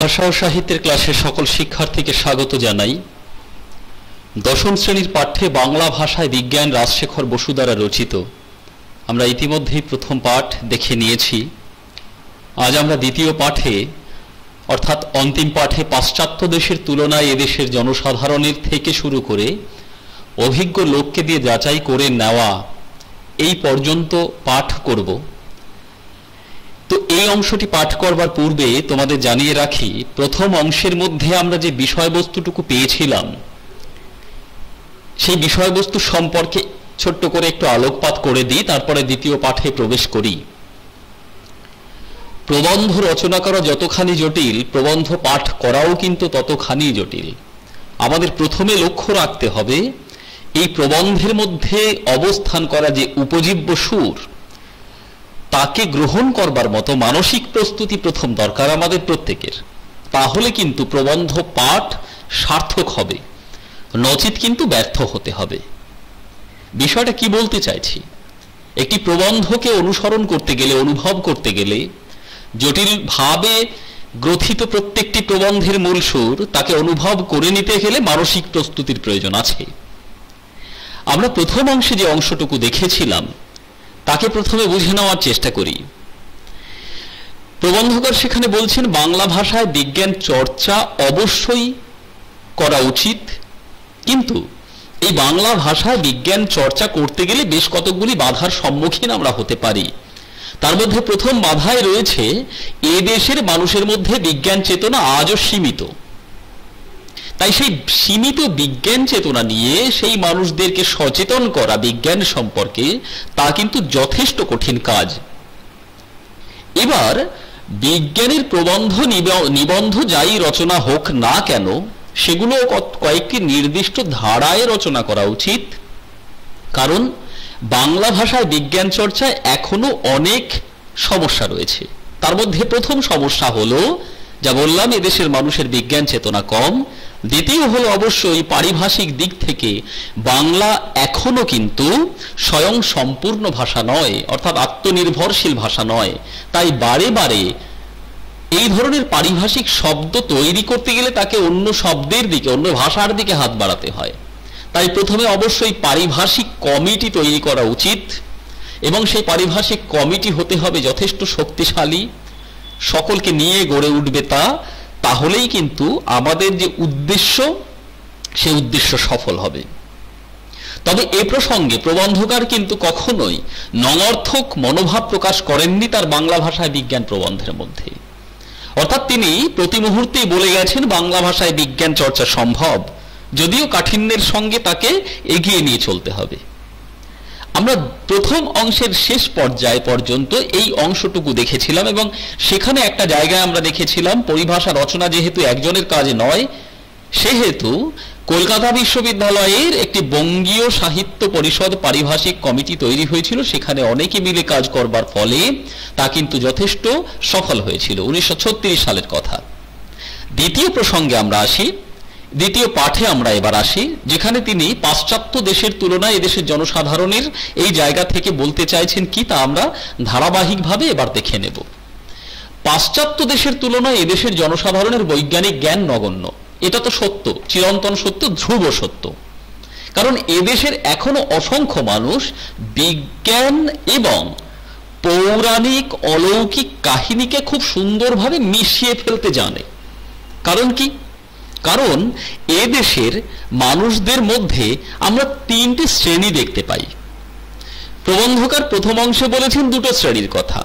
ভাষা ও সাহিত্যের ক্লাসে সকল শিক্ষার্থীকে স্বাগত জানাই। দশম শ্রেণীর পাঠ্যে বাংলা ভাষায় বিজ্ঞান রাজশেখর বসু দ্বারা রচিত আমরা ইতিমধ্যেই প্রথম পাঠ দেখে নিয়েছি। আজ আমরা দ্বিতীয় পাঠে অর্থাৎ অন্তিম পাঠে পাশ্চাত্য দেশের তুলনায় এদেশের জনসাধারণের থেকে শুরু করে অভিজ্ঞ লোককে দিয়ে যাচাই করে নেওয়া এই পর্যন্ত পাঠ করব। তো এই অংশটি পাঠ করবার পূর্বে তোমাদের জানিয়ে রাখি, প্রথম অংশের মধ্যে আমরা যে বিষয়বস্তুটুকু পেয়েছিলাম সেই বিষয়বস্তু সম্পর্কে ছোট্ট করে একটু আলোকপাত করে দিই, তারপরে দ্বিতীয় পাঠে প্রবেশ করি। প্রবন্ধ রচনা করা যতখানি জটিল, প্রবন্ধ পাঠ করাও কিন্তু ততখানি জটিল। আমাদের প্রথমে লক্ষ্য রাখতে হবে এই প্রবন্ধের মধ্যে অবস্থান করা যে উপজীব্য সুর, তাকে গ্রহণ করবার মতো মানসিক প্রস্তুতি প্রথম দরকার আমাদের প্রত্যেকের। তাহলে কিন্তু প্রবন্ধ পাঠ সার্থক হবে, নচিত কিন্তু ব্যর্থ হতে হবে। বিষয়টা কি বলতে চাইছি, একটি প্রবন্ধকে অনুসরণ করতে গেলে, অনুভব করতে গেলে, জটিলভাবে গ্রথিত প্রত্যেকটি প্রবন্ধের মূল সুর তাকে অনুভব করে নিতে গেলে মানসিক প্রস্তুতির প্রয়োজন আছে। আমরা প্রথম অংশে যে অংশটুকু দেখেছিলাম তাকে প্রথমে বুঝে নেওয়ার চেষ্টা করি। প্রবন্ধকার সেখানে বলছেন বাংলা ভাষায় বিজ্ঞান চর্চা অবশ্যই করা উচিত, কিন্তু এই বাংলা ভাষায় বিজ্ঞান চর্চা করতে গেলে বেশ কতগুলি বাধার সম্মুখীন আমরা হতে পারি। তার মধ্যে প্রথম বাধায় রয়েছে এ দেশের মানুষের মধ্যে বিজ্ঞান চেতনা আজও সীমিত। তাই সেই সীমিত বিজ্ঞান চেতনা নিয়ে সেই মানুষদেরকে সচেতন করা বিজ্ঞান সম্পর্কে তা কিন্তু যথেষ্ট কঠিন কাজ। এবার বিজ্ঞানের প্রবন্ধ নিবন্ধ যাই রচনা হোক না কেন, সেগুলো কয়েকটি নির্দিষ্ট ধারায় রচনা করা উচিত, কারণ বাংলা ভাষায় বিজ্ঞান চর্চায় এখনো অনেক সমস্যা রয়েছে। তার মধ্যে প্রথম সমস্যা হলো, যা বললাম, এদেশের মানুষের বিজ্ঞান চেতনা কম। দ্বিতীয় হলো অবশ্যই পারিভাষিক দিক থেকে বাংলা এখনো কিন্তু স্বয়ং সম্পূর্ণ ভাষা নয়, অর্থাৎ আত্মনির্ভরশীল ভাষা নয়। তাই বারে বারে এই ধরনের পারিভাষিক শব্দ তৈরি করতে গেলে তাকে অন্য শব্দের দিকে, অন্য ভাষার দিকে হাত বাড়াতে হয়। তাই প্রথমে অবশ্যই পারিভাষিক কমিটি তৈরি করা উচিত, এবং সেই পারিভাষিক কমিটি হতে হবে যথেষ্ট শক্তিশালী, সকলকে নিয়ে গড়ে উঠবে তা। তাহলেই কিন্তু আমাদের যে উদ্দেশ্য, সে উদ্দেশ্য সফল হবে। তবে এ প্রসঙ্গে প্রবন্ধকার কিন্তু কখনোই নঙর্থক মনোভাব প্রকাশ করেননি তার বাংলা ভাষায় বিজ্ঞান প্রবন্ধের মধ্যে। অর্থাৎ তিনি প্রতি মুহূর্তেই বলে গেছেন বাংলা ভাষায় বিজ্ঞান চর্চা সম্ভব, যদিও কাঠিন্যের সঙ্গে তাকে এগিয়ে নিয়ে চলতে হবে। আমরা প্রথম অংশের শেষ পর্যায় পর্যন্ত এই অংশটুকু দেখেছিলাম, এবং সেখানে একটা জায়গায় আমরা দেখেছিলাম পরিভাষা রচনা যেহেতু একজনের কাজ নয়, সেহেতু কলকাতা বিশ্ববিদ্যালয়ের একটি বঙ্গীয় সাহিত্য পরিষদ পারিভাষিক কমিটি তৈরি হয়েছিল। সেখানে অনেকে মিলে কাজ করবার ফলে তা কিন্তু যথেষ্ট সফল হয়েছিল। 1936 সালের কথা। দ্বিতীয় প্রসঙ্গে আমরা আসি, দ্বিতীয় পাঠে আমরা এবার আসি, যেখানে তিনি পাশ্চাত্য দেশের তুলনায় এদেশের জনসাধারণের এই জায়গা থেকে বলতে চাইছেন কি, তা আমরা ধারাবাহিকভাবে এবার দেখে নেব। পাশ্চাত্য দেশের তুলনায় এদেশের জনসাধারণের বৈজ্ঞানিক জ্ঞান নগণ্য, এটা তো সত্য, চিরন্তন সত্য, ধ্রুব সত্য। কারণ এদেশের এখনো অসংখ্য মানুষ বিজ্ঞান এবং পৌরাণিক অলৌকিক কাহিনীকে খুব সুন্দরভাবে মিশিয়ে ফেলতে জানে। কারণ কি? কারণ এদেশের মানুষদের মধ্যে আমরা তিনটি শ্রেণী দেখতে পাই। প্রবন্ধকার প্রথম অংশে বলেছেন দুটো শ্রেণীর কথা।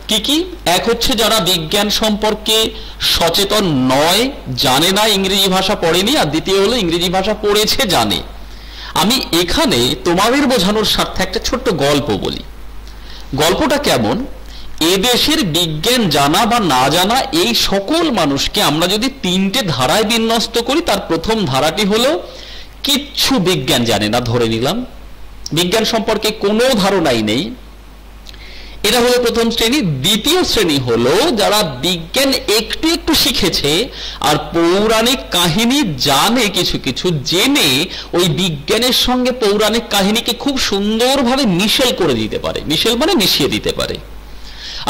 কি কি? এক হচ্ছে যারা বিজ্ঞান সম্পর্কে সচেতন নয়, জানে না, ইংরেজি ভাষা পড়েনি, আর দ্বিতীয় হলো ইংরেজি ভাষা পড়েছে, জানে। আমি এখানে তোমাদের বোঝানোর স্বার্থে একটা ছোট্ট গল্প বলি। গল্পটা কেমন? এদেশের বিজ্ঞান জানা বা না জানা এই সকল মানুষকে আমরা যদি তিনটে ধারায় বিন্যস্ত করি, তার প্রথম ধারাটি হলো কিচ্ছু বিজ্ঞান জানে না, ধরে নিলাম বিজ্ঞান সম্পর্কে কোনো ধারণাই নেই, এটা হলো প্রথম শ্রেণী। দ্বিতীয় শ্রেণী হলো যারা বিজ্ঞান একটু একটু শিখেছে আর পৌরাণিক কাহিনী জানে, কিছু কিছু জেনে ওই বিজ্ঞানের সঙ্গে পৌরাণিক কাহিনীকে খুব সুন্দরভাবে মিশেল করে দিতে পারে। মিশেল মানে মিশিয়ে দিতে পারে।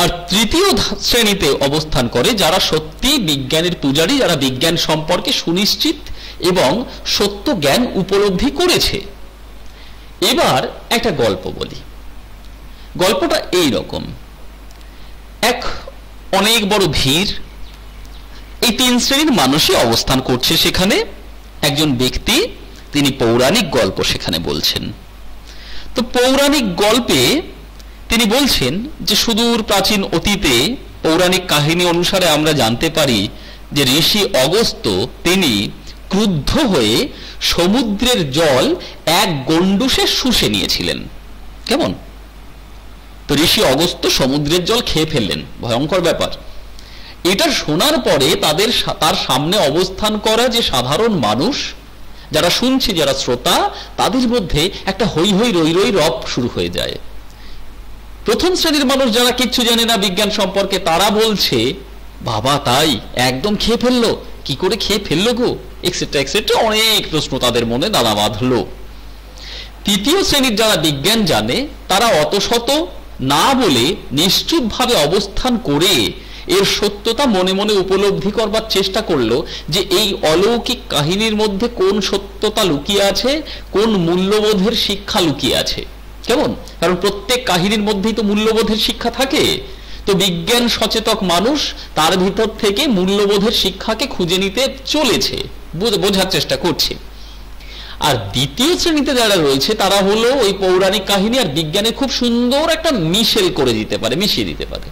আর তৃতীয় শ্রেণীতে অবস্থান করে যারা সত্যি বিজ্ঞানের পূজারী, যারা বিজ্ঞান সম্পর্কে সুনিশ্চিত এবং সত্য জ্ঞান উপলব্ধি করেছে। এবার একটা গল্প বলি। গল্পটা এই রকম, এক অনেক বড় ভিড়, এই তিন শ্রেণীর মানুষই অবস্থান করছে সেখানে। একজন ব্যক্তি তিনি পৌরাণিক গল্প সেখানে বলছেন। তো পৌরাণিক গল্পে তিনি বলছেন যে সুদূর প্রাচীন অতীতে পৌরাণিক কাহিনী অনুসারে আমরা জানতে পারি যে ঋষি অগস্ত্য তিনি ক্রুদ্ধ হয়ে সমুদ্রের জল এক গণ্ডূষে শুষে নিয়েছিলেন। কেমন? তো ঋষি অগস্ত্য সমুদ্রের জল খেয়ে ফেললেন, ভয়ঙ্কর ব্যাপার। এটা শোনার পরে তার সামনে অবস্থান করা যে সাধারণ মানুষ, যারা শুনছে, যারা শ্রোতা, তাদের মধ্যে একটা হৈ হৈ রই রই রব শুরু হয়ে যায়। প্রথম শ্রেণীর মানুষ যারা কিচ্ছু জানে না বিজ্ঞান সম্পর্কে, তারা বলছে বাবা তাই, একদম খেয়ে ফেললো, কি করে খেয়ে ফেললো গো, এক্সেট্রা এক্সেট্রা, অনেক প্রশ্ন তাদের মনে দানা বাঁধলো। তৃতীয় শ্রেণীর যারা বিজ্ঞান জানে, তারা অত শত না বলে নিশ্চুপভাবে অবস্থান করে এর সত্যতা মনে মনে উপলব্ধি করবার চেষ্টা করলো যে এই অলৌকিক কাহিনীর মধ্যে কোন সত্যতা লুকিয়ে আছে, কোন মূল্যবোধের শিক্ষা লুকিয়ে আছে। কেমন? কারণ প্রত্যেক কাহিনীর মধ্যেই তো মূল্যবোধের শিক্ষা থাকে। তো বিজ্ঞান সচেতক মানুষ তার ভিতর থেকে মূল্যবোধের শিক্ষাকে খুঁজে নিতে চলেছে, বোঝার চেষ্টা করছে। আর দ্বিতীয় শ্রেণীতে যারা রয়েছে তারা হলো ওই পৌরাণিক কাহিনী আর বিজ্ঞানে খুব সুন্দর একটা মিশেল করে দিতে পারে, মিশিয়ে দিতে পারে।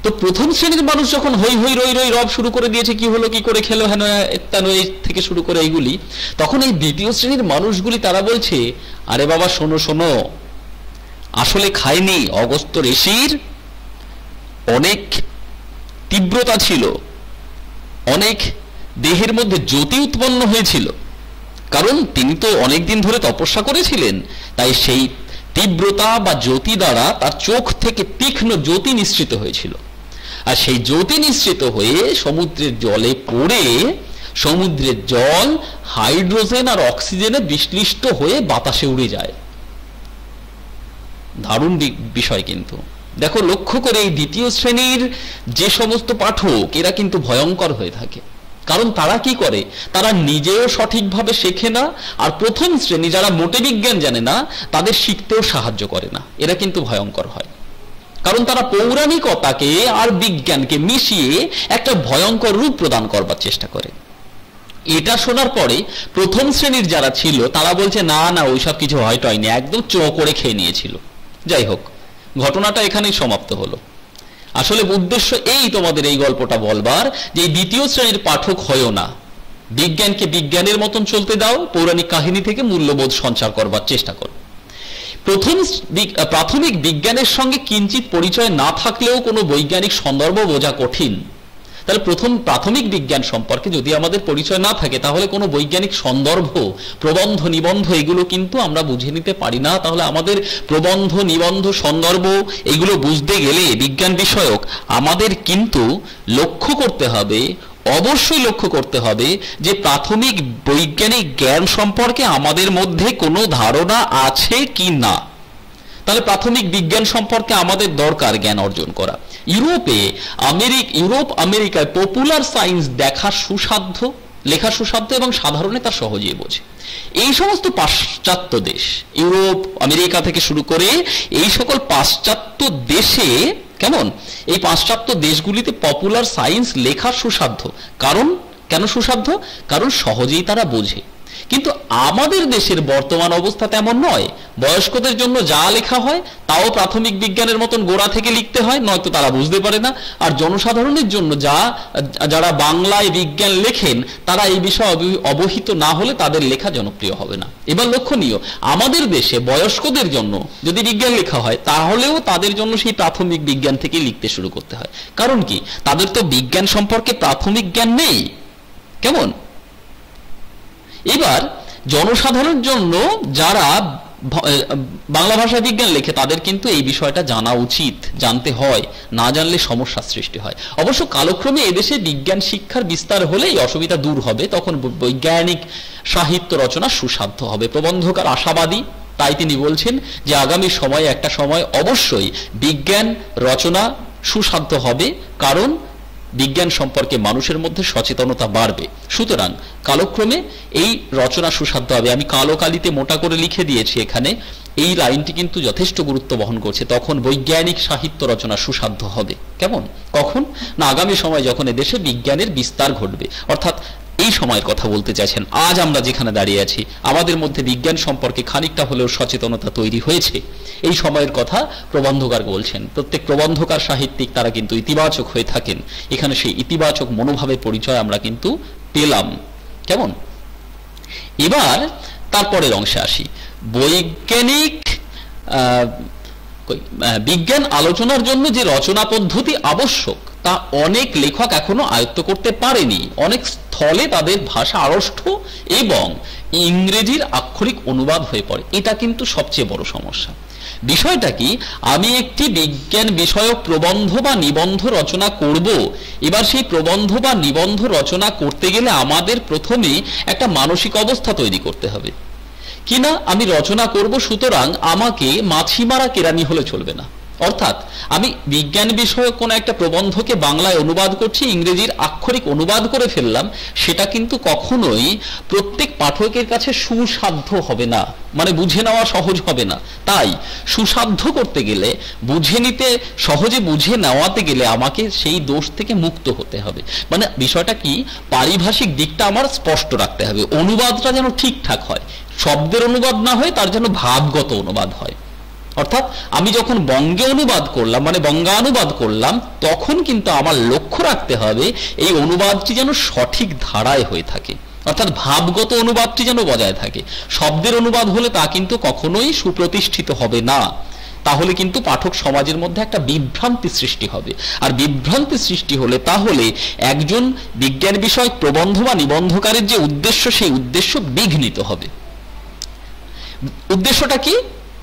তো প্রথম শ্রেণীর মানুষ যখন হৈ হৈ রই রই রব শুরু করে দিয়েছে, কি হলো, কি করে খেলো, হেন ইত্যাদি এই থেকে শুরু করে এইগুলি, তখন এই দ্বিতীয় শ্রেণীর মানুষগুলি তারা বলছে আরে বাবা শোনো শোনো, আসলে খায়নি, অগস্ত্য ঋষির অনেক তীব্রতা ছিল, অনেক দেহের মধ্যে জ্যোতি উৎপন্ন হয়েছিল, কারণ তিনি তো অনেকদিন ধরে তপস্যা করেছিলেন, তাই সেই তীব্রতা বা জ্যোতি দ্বারা তার চোখ থেকে তীক্ষ্ণ জ্যোতি নিঃসৃত হয়েছিল। আর সেই জ্যোতি নিঃসৃত হয়ে সমুদ্রের জলে পড়ে সমুদ্রের জল হাইড্রোজেন আর অক্সিজেনে বিশ্লিষ্ট হয়ে বাতাসে উড়ে যায়। দারুণ বিষয়। কিন্তু দেখো, লক্ষ্য করে এই দ্বিতীয় শ্রেণীর যে সমস্ত পাঠক, এরা কিন্তু ভয়ঙ্কর হয়ে থাকে। কারণ তারা কি করে, তারা নিজেও সঠিকভাবে শেখে না, আর প্রথম শ্রেণী যারা মোটে বিজ্ঞান জানে না তাদের শিখতেও সাহায্য করে না। এরা কিন্তু ভয়ঙ্কর হয়, কারণ তারা পৌরাণিকতাকে আর বিজ্ঞানকে মিশিয়ে একটা ভয়ঙ্কর রূপ প্রদান করবার চেষ্টা করে। এটা শোনার পরে প্রথম শ্রেণীর যারা ছিল তারা বলছে না না, ওইসব কিছু হয়নি, একদম চো করে খেয়ে নিয়েছিল। যাই হোক, ঘটনাটা এখানেই সমাপ্ত হলো। আসলে উদ্দেশ্য এই তোমাদের এই গল্পটা বলবার যে দ্বিতীয় শ্রেণীর পাঠক হয়ও না, বিজ্ঞানকে বিজ্ঞানের মতন চলতে দাও, পৌরাণিক কাহিনী থেকে মূল্যবোধ সঞ্চার করবার চেষ্টা করো। প্রাথমিক বিজ্ঞানের সঙ্গে কিঞ্চিত পরিচয় না থাকলেও কোনো বৈজ্ঞানিক সন্দর্ভ বোঝা কঠিন। তাহলে প্রাথমিক বিজ্ঞান সম্পর্কে যদি আমাদের পরিচয় না থাকে, তাহলে কোনো বৈজ্ঞানিক সন্দর্ভ, প্রবন্ধ, নিবন্ধ এগুলো কিন্তু আমরা বুঝে নিতে পারি না। তাহলে আমাদের প্রবন্ধ, নিবন্ধ, সন্দর্ভ এগুলো বুঝতে গেলে বিজ্ঞান বিষয়ক আমাদের কিন্তু লক্ষ্য করতে হবে, অবশ্যই লক্ষ্য করতে হবে যে প্রাথমিক বৈজ্ঞানিক জ্ঞান সম্পর্কে আমাদের মধ্যে কোনো ধারণা আছে কি না। তাহলে প্রাথমিক বিজ্ঞান সম্পর্কে আমাদের দরকার জ্ঞান অর্জন করা। ইউরোপ আমেরিকায় পপুলার সায়েন্স লেখা সুসাধ্য এবং সাধারণে তা সহজেই বোঝে। এই সমস্ত পাশ্চাত্য দেশ, ইউরোপ, আমেরিকা থেকে শুরু করে এই সকল পাশ্চাত্য দেশে, কেমন, এই পাশ্চাত্য দেশগুলিতে পপুলার সায়েন্স লেখা সুসাধ্য। কেন সুসাধ্য? কারণ সহজেই তারা বোঝে। কিন্তু আমাদের দেশের বর্তমান অবস্থা তেমন নয়। বয়স্কদের জন্য যা লেখা হয় তাও প্রাথমিক বিজ্ঞানের মতন গোড়া থেকে লিখতে হয়, নয়তো তারা বুঝতে পারে না। আর জনসাধারণের জন্য যারা বাংলায় বিজ্ঞান লেখেন তারা এই বিষয়ে অবহিত না হলে তাদের লেখা জনপ্রিয় হবে না। এবার লক্ষণীয়, আমাদের দেশে বয়স্কদের জন্য যদি বিজ্ঞান লেখা হয় তাহলেও তাদের জন্য সেই প্রাথমিক বিজ্ঞান থেকে লিখতে শুরু করতে হয়। কারণ কি, তাদের তো বিজ্ঞান সম্পর্কে প্রাথমিক জ্ঞান নেই। কেমন? এবার জনসাধারণের জন্য যারা বাংলা ভাষা বিজ্ঞান লেখে তাদের কিন্তু এই বিষয়টা জানা উচিত, জানতে হয়, না জানলে সমস্যার সৃষ্টি হয়। অবশ্য কালক্রমে এদেশে বিজ্ঞান শিক্ষার বিস্তার হলে এই অসুবিধা দূর হবে, তখন বৈজ্ঞানিক সাহিত্য রচনা সুসাধ্য হবে। প্রবন্ধকার আশাবাদী, তাই তিনি বলছেন যে আগামী সময়ে একটা সময় অবশ্যই বিজ্ঞান রচনা সুসাধ্য হবে, কারণ বিজ্ঞান সম্পর্কে মানুষের মধ্যে সচেতনতা বাড়বে। সুতরাং কালক্রমে এই রচনা সুসাধ্য হবে। আমি কালো কালিতে মোটা করে লিখে দিয়েছি এখানে, এই লাইনটি কিন্তু যথেষ্ট গুরুত্ব বহন করছে। তখন বৈজ্ঞানিক সাহিত্য রচনা সুসাধ্য হবে। কেমন? কখন না, আগামী সময় যখন এদেশে বিজ্ঞানের বিস্তার ঘটবে। অর্থাৎ এই সময়ের কথা বলতে চাইছেন। আজ আমরা যেখানে দাঁড়িয়ে আছি, আমাদের মধ্যে বিজ্ঞান সম্পর্কে খানিকটা হলেও সচেতনতা তৈরি হয়েছে, এই সময়ের কথা প্রবন্ধকার বলছেন। প্রত্যেক প্রবন্ধকার সাহিত্যিক তারা কিন্তু ইতিবাচক হয়ে থাকেন। এখানে সেই ইতিবাচক মনোভাবের পরিচয় আমরা কিন্তু পেলাম। কেমন? এবার তারপরের অংশে আসি। বৈজ্ঞানিক বিজ্ঞান আলোচনার জন্য যে রচনা পদ্ধতি আবশ্যক তা অনেক লেখক এখনো আয়ত্ত করতে পারেনি। অনেক স্থলে তাদের ভাষা আড়ষ্ট এবং ইংরেজির আক্ষরিক অনুবাদ হয়ে পড়ে। এটা কিন্তু সবচেয়ে বড় সমস্যা। বিষয়টা কি, আমি একটি বিজ্ঞান বিষয়ক প্রবন্ধ বা নিবন্ধ রচনা করব। এবার সেই প্রবন্ধ বা নিবন্ধ রচনা করতে গেলে আমাদের প্রথমে একটা মানসিক অবস্থা তৈরি করতে হবে কিনা আমি রচনা করব, সুতরাং আমাকে মাছি মারা কেরানি হলে চলবে না। অর্থাৎ আমি বিজ্ঞান বিষয়ক কোন একটা প্রবন্ধকে বাংলায় অনুবাদ করছি, ইংরেজির আক্ষরিক অনুবাদ করে ফেললাম, সেটা কিন্তু কখনোই প্রত্যেক পাঠকের কাছে সুসাধ্য হবে না, মানে বুঝে নেওয়া সহজ হবে না। তাই সুসাধ্য করতে গেলে, বুঝে নিতে, সহজে বুঝে নেওয়াতে গেলে আমাকে সেই দোষ থেকে মুক্ত হতে হবে। মানে বিষয়টা কি, পারিভাষিক দিকটা আমার স্পষ্ট রাখতে হবে, অনুবাদটা যেন ঠিকঠাক হয়, শব্দের অনুবাদ না হয়, তার যেন ভাবগত অনুবাদ হয়। অর্থাৎ আমি যখন বঙ্গে অনুবাদ করলাম, মানে বঙ্গানুবাদ করলাম, তখন কিন্তু আমার লক্ষ্য রাখতে হবে এই অনুবাদটি যেন সঠিক ধারায় হয়ে থাকে, অর্থাৎ ভাবগত অনুবাদটি যেন বজায় থাকে। শব্দের অনুবাদ হলে তা কিন্তু কখনোই সুপ্রতিষ্ঠিত হবে না। তাহলে কিন্তু পাঠক সমাজের মধ্যে একটা বিভ্রান্তি সৃষ্টি হবে। আর বিভ্রান্তি সৃষ্টি হলে তাহলে একজন বিজ্ঞান বিষয়ক প্রবন্ধ বা নিবন্ধকারের যে উদ্দেশ্য, সেই উদ্দেশ্য বিঘ্নিত হবে। উদ্দেশ্যটা কি?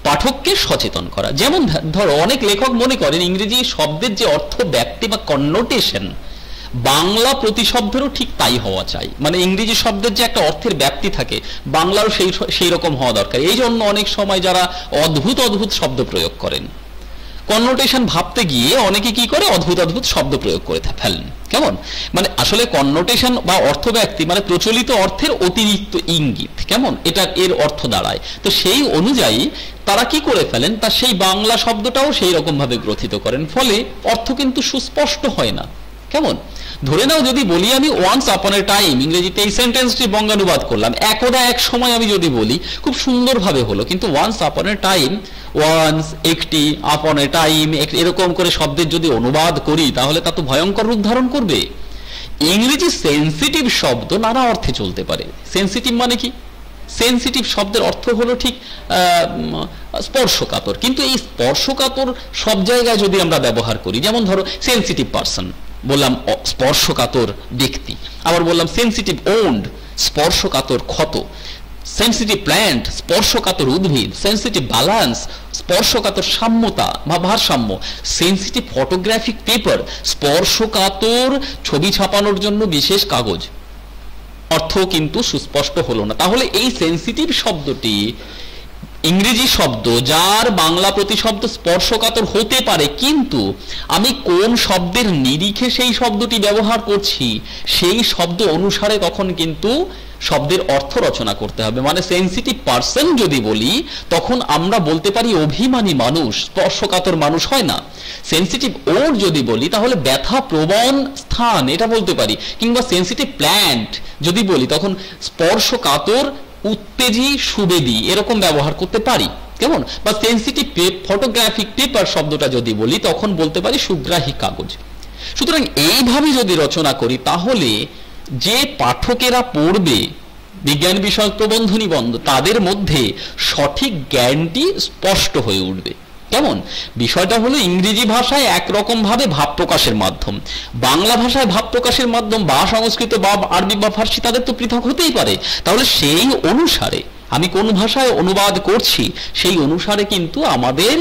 পাঠককে সচেতন করা। যেমন ধরো, অনেক লেখক মনে করেন ইংরেজি শব্দের যে অর্থ ব্যাপ্তি বা কন্নোটেশন, বাংলা প্রতিশব্দেরও ঠিক তাই হওয়া চাই। মানে ইংরেজি শব্দের যে একটা অর্থের ব্যাপ্তি থাকে, বাংলারও সেই রকম হওয়া দরকার। এই জন্য অনেক সময় যারা অদ্ভুত অদ্ভুত শব্দ প্রয়োগ করেন, কন্নোটেশন ভাবতে গিয়ে অনেকে কি করে, অদ্ভুত অদ্ভুত শব্দ প্রয়োগ করে ফেলেন। কেমন? মানে আসলে কন্নোটেশন বা অর্থব্যক্তি মানে প্রচলিত অর্থের অতিরিক্ত ইঙ্গিত। কেমন? এটা এর অর্থ দাঁড়ায়। তো সেই অনুযায়ী তারা কি করে ফেলেন, তা সেই বাংলা শব্দটাও সেই রকম ভাবে গ্রথিত করেন, ফলে অর্থ কিন্তু সুস্পষ্ট হয় না। কেমন? ধরে নাও যদি বলি আমি ওয়ান্স আপন এ টাইম, ইংরেজিতে এই সেন্টেন্সটি বঙ্গানুবাদ করলাম, একদা এক সময় আমি যদি বলি খুব সুন্দরভাবে হলো, কিন্তু ওয়ান্স আপন এ টাইম, ওয়ান্স একটি, আপন এ টাইম এরকম করে শব্দের যদি অনুবাদ করি, তাহলে তা তো ভয়ঙ্কর রূপ ধারণ করবে। ইংরেজি সেন্সিটিভ শব্দ নানা অর্থে চলতে পারে। সেন্সিটিভ মানে কি? সেন্সিটিভ শব্দের অর্থ হলো ঠিক স্পর্শকাতর, কিন্তু এই স্পর্শকাতর সব জায়গায় যদি আমরা ব্যবহার করি, যেমন ধরো সেন্সিটিভ পারসন বললাম, স্পর্শকাতর ব্যক্তি। আবার বললাম সেন্সিটিভ ওন্ড, স্পর্শকাতর ক্ষত। সেন্সিটিভ প্ল্যান্ট, স্পর্শকাতর উদ্ভিদ। সেন্সিটিভ ব্যালেন্স, স্পর্শকাতর সাম্যতা বা ভারসাম্য। সেন্সিটিভ ফটোগ্রাফিক পেপার, স্পর্শকাতর ছবি ছাপানোর জন্য বিশেষ কাগজ। অর্থ কিন্তু সুস্পষ্ট হলো না। তাহলে এই সেন্সিটিভ শব্দটি ইংরেজি শব্দ, যার বাংলা প্রতিশব্দ স্পর্শকাতর হতে পারে, কিন্তু আমি কোন শব্দের নিরিখে সেই শব্দটি ব্যবহার করছি, সেই শব্দ অনুসারে তখন কিন্তু শব্দের অর্থ রচনা করতে হবে। মানে সেন্সিটিভ পারসন যদি বলি, তখন আমরা বলতে পারি অভিমানী মানুষ, স্পর্শকাতর মানুষ হয় না। সেন্সিটিভ ওর যদি বলি, তাহলে ব্যথা প্রবণ স্থান, এটা বলতে পারি। কিংবা সেন্সিটিভ প্ল্যান্ট যদি বলি, তখন স্পর্শকাতর, উত্তেজী, সুবেদী এরকম ব্যবহার করতে পারি। কেমন? বা সেন্সিটিভ ফটোগ্রাফিক পেপার শব্দটা যদি বলি, তখন বলতে পারি সুগ্রাহী কাগজ। সুতরাং এইভাবে যদি রচনা করি, তাহলে যে পাঠকেরা পড়বে বিজ্ঞান বিষয়ক প্রবন্ধ নিবন্ধ, তাদের মধ্যে সঠিক জ্ঞানটি স্পষ্ট হয়ে উঠবে। কেমন? বিষয়টা হলো ইংরেজি ভাষায় একরকম ভাবে ভাব প্রকাশের মাধ্যম, বাংলা ভাষায় ভাব প্রকাশের মাধ্যম, বা সংস্কৃত বা আরবি বা ফার্সি, তাদের তো পৃথক হতেই পারে। তাহলে সেই অনুসারে আমি কোন ভাষায় অনুবাদ করছি, সেই অনুসারে কিন্তু আমাদের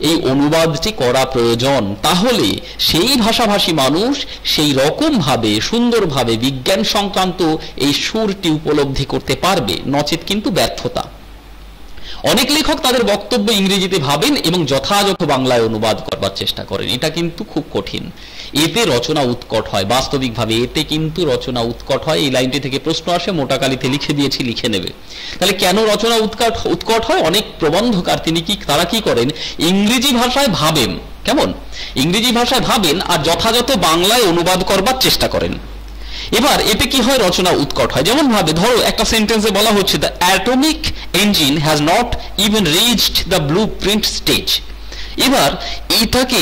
এই অনুবাদটি করা প্রয়োজন। তাহলে সেই ভাষাভাষী মানুষ সেই রকম ভাবে সুন্দরভাবে বিজ্ঞান সংক্রান্ত এই সুরটি উপলব্ধি করতে পারবে, নচেত কিন্তু ব্যর্থতা। অনেক লেখক তাদের বক্তব্য ইংরেজিতে ভাবেন এবং যথাযথ বাংলায় অনুবাদ করবার চেষ্টা করেন। এটা কিন্তু খুব কঠিন। এতে রচনা উৎকট হয়, বাস্তবিকভাবে এতে কিন্তু রচনা উৎকট হয়। এই লাইনটি থেকে প্রশ্ন আসে, মোটা কালিতে লিখে দিয়েছি, লিখে নেবে। তাহলে কেন রচনা উৎকট হয়? অনেক প্রবন্ধকার তারা কি করেন, ইংরেজি ভাষায় ভাবেন, কেমন ইংরেজি ভাষায় ভাবেন আর যথাযথ বাংলায় অনুবাদ করবার চেষ্টা করেন। এবার এতে কি হয়, রচনা উৎকট হয়। যেমন ভাবে ধরো একটা সেন্টেন্সে বলা হচ্ছে, the atomic engine has not even reached the blue print stage. এবার এটাকে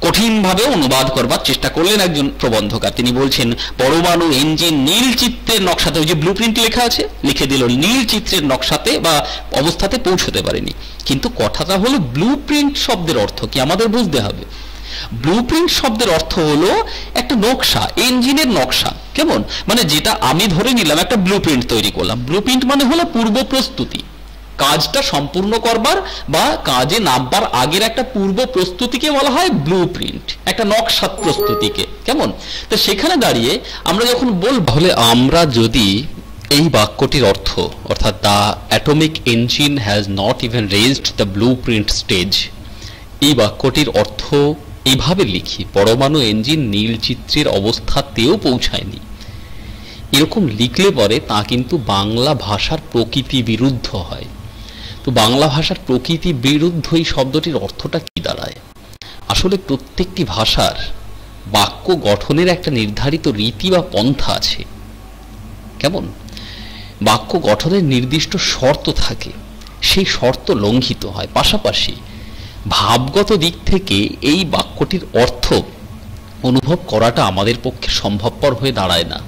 কঠিনভাবে অনুবাদ করবার চেষ্টা করলেন একজন প্রবন্ধকার। তিনি বলছেন, পরমাণু ইঞ্জিন নীল চিত্রের নকশাতে, ওই যে ব্লু প্রিন্ট লেখা আছে, লিখে দিল নীল চিত্রের নকশাতে বা অবস্থাতে পৌঁছতে পারেনি। কিন্তু কথাটা হলো, ব্লু প্রিন্ট শব্দের অর্থ কি আমাদের বুঝতে হবে। ব্লুপ্রিন্ট শব্দের অর্থ হলো একটা নকশা, ইঞ্জিনের নকশা, কেমন মানে যেটা আমি ধরে নিলাম একটা ব্লুপ্রিন্ট তৈরি করলাম। ব্লুপ্রিন্ট মানে হলো পূর্ব প্রস্তুতি, কাজটা সম্পূর্ণ করবার বা কাজে নামবার আগের একটা পূর্ব প্রস্তুতিকে বলা হয় ব্লুপ্রিন্ট, একটা নকশা প্রস্তুতিকে, কেমন। তো সেখানে দাঁড়িয়ে আমরা যখন বলবো, তাহলে আমরা যদি এই বাক্যটির অর্থ, অর্থাৎ the atomic engine has not even raised the blueprint stage, এই বাক্যটির অর্থ এইভাবে লিখি, পরমাণু ইঞ্জিন নীল চিত্রের অবস্থাতেও পৌঁছায়নি, এরকম লিখলে পরে তা কিন্তু বাংলা ভাষার প্রকৃতি বিরুদ্ধ হয়। তো বাংলা ভাষার প্রকৃতি বিরুদ্ধ এই শব্দটির অর্থটা কি দাঁড়ায়? আসলে প্রত্যেকটি ভাষার বাক্য গঠনের একটা নির্ধারিত রীতি বা পন্থা আছে, কেমন বাক্য গঠনের নির্দিষ্ট শর্ত থাকে, সেই শর্ত লঙ্ঘিত হয়। পাশাপাশি ভাবগত দিক থেকে এই বাক্যটির অর্থ অনুভব করাটা আমাদের পক্ষে সম্ভবপর হয়ে দাঁড়ায় না।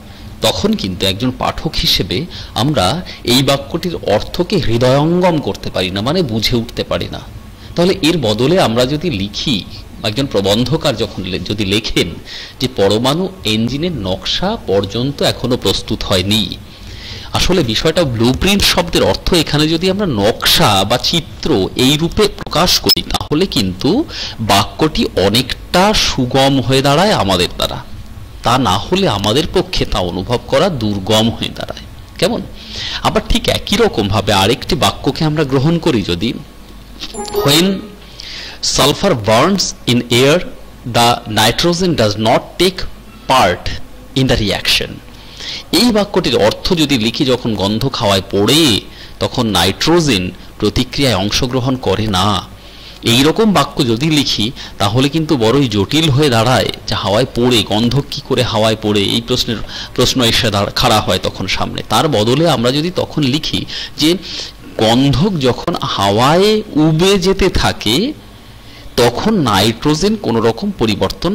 তখন কিন্তু একজন পাঠক হিসেবে আমরা এই বাক্যটির অর্থকে হৃদয়ঙ্গম করতে পারি না, মানে বুঝে উঠতে পারি না। তাহলে এর বদলে আমরা যদি লিখি, একজন প্রবন্ধকার যখন যদি লেখেন যে পরমাণু ইঞ্জিনের নকশা পর্যন্ত এখনো প্রস্তুত হয়নি, আসলে বিষয়টা ব্লুপ্রিন্ট শব্দের অর্থ এখানে যদি আমরা নকশা বা চিত্র এই রূপে প্রকাশ করি, তাহলে কিন্তু বাক্যটি অনেকটা সুগম হয়ে দাঁড়ায় আমাদের দ্বারা। তা না হলে আমাদের পক্ষে তা অনুভব করা দুর্গম হয়ে দাঁড়ায়, কেমন। আবার ঠিক একই রকম ভাবে আরেকটি বাক্যকে আমরা গ্রহণ করি, যদি when sulfur burns in air the nitrogen does not take part in the reaction, এই বাক্যটির অর্থ যদি লিখি, যখন গন্ধ খাওয়ায় পড়ে তখন নাইট্রোজেন প্রতিক্রিয়ায় অংশগ্রহণ করে না, এই রকম বাক্য যদি লিখি তাহলে কিন্তু বড়ই জটিল হয়ে দাঁড়ায়। যে হাওয়ায় পড়ে, গন্ধক কি করে হাওয়ায় পড়ে, এই প্রশ্ন এসে খাড়া হয় তখন সামনে। তার বদলে আমরা যদি তখন লিখি যে গন্ধক যখন হাওয়ায় উবে যেতে থাকে তখন নাইট্রোজেন কোনো রকম পরিবর্তন